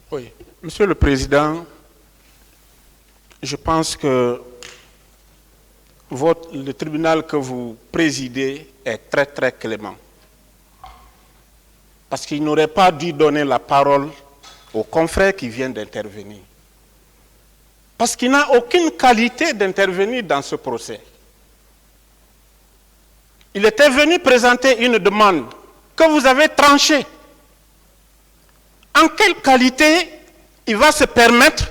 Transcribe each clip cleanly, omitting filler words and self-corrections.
Oui, Monsieur le Président, je pense que le tribunal que vous présidez est très très clément. Parce qu'il n'aurait pas dû donner la parole aux confrères qui viennent d'intervenir. Parce qu'il n'a aucune qualité d'intervenir dans ce procès. Il était venu présenter une demande que vous avez tranchée. En quelle qualité il va se permettre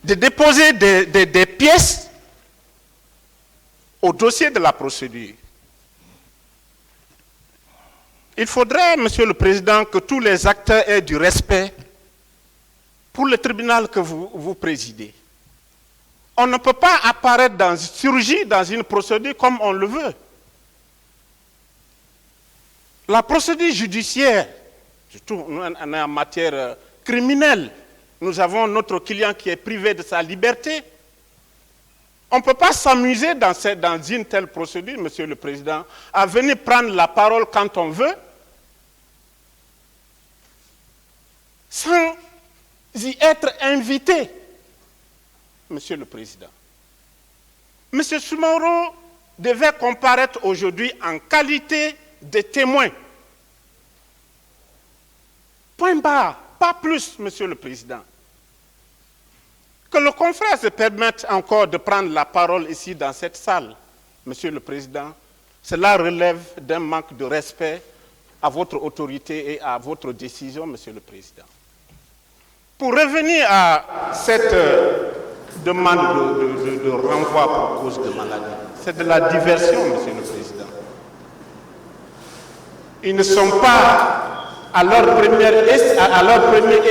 de déposer des pièces au dossier de la procédure? Il faudrait, Monsieur le Président, que tous les acteurs aient du respect pour le tribunal que vous présidez. On ne peut pas apparaître surgir dans une procédure comme on le veut. La procédure judiciaire, surtout en matière criminelle, nous avons notre client qui est privé de sa liberté. On ne peut pas s'amuser dans une telle procédure, Monsieur le Président, à venir prendre la parole quand on veut, sans y être invité, Monsieur le Président. Monsieur Soumaoro devait comparaître aujourd'hui en qualité de témoin. Point barre, pas plus, Monsieur le Président. Que le confrère se permette encore de prendre la parole ici dans cette salle, Monsieur le Président, cela relève d'un manque de respect à votre autorité et à votre décision, Monsieur le Président. Pour revenir à cette demande de renvoi pour cause de maladie, c'est de la diversion, Monsieur le Président. Ils ne sont pas à leur premier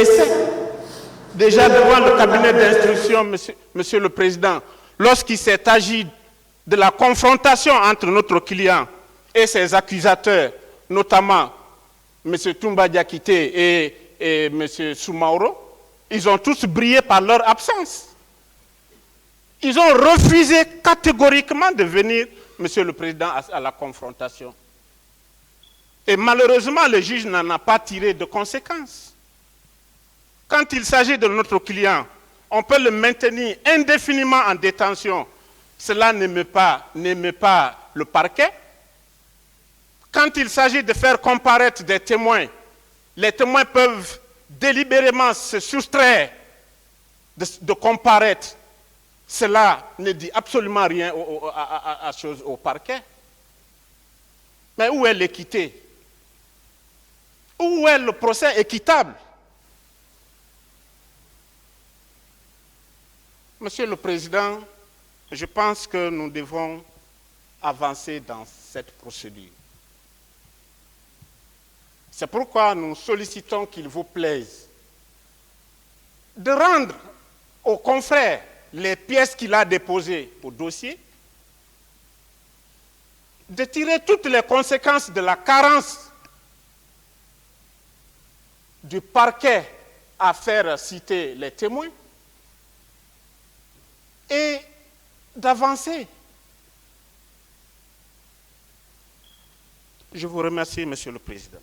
essai. Déjà devant le cabinet d'instruction, Monsieur le Président, lorsqu'il s'est agi de la confrontation entre notre client et ses accusateurs, notamment M. Toumba Diakité et M. Soumaoro, ils ont tous brillé par leur absence. Ils ont refusé catégoriquement de venir, Monsieur le Président, à la confrontation. Et malheureusement, le juge n'en a pas tiré de conséquences. Quand il s'agit de notre client, on peut le maintenir indéfiniment en détention. Cela n'émeut pas le parquet. Quand il s'agit de faire comparaître des témoins, les témoins peuvent délibérément se soustraire de comparaître. Cela ne dit absolument rien au parquet. Mais où est l'équité? Où est le procès équitable? Monsieur le Président, je pense que nous devons avancer dans cette procédure. C'est pourquoi nous sollicitons qu'il vous plaise de rendre au confrère les pièces qu'il a déposées au dossier, de tirer toutes les conséquences de la carence du parquet à faire citer les témoins et d'avancer. Je vous remercie, Monsieur le Président.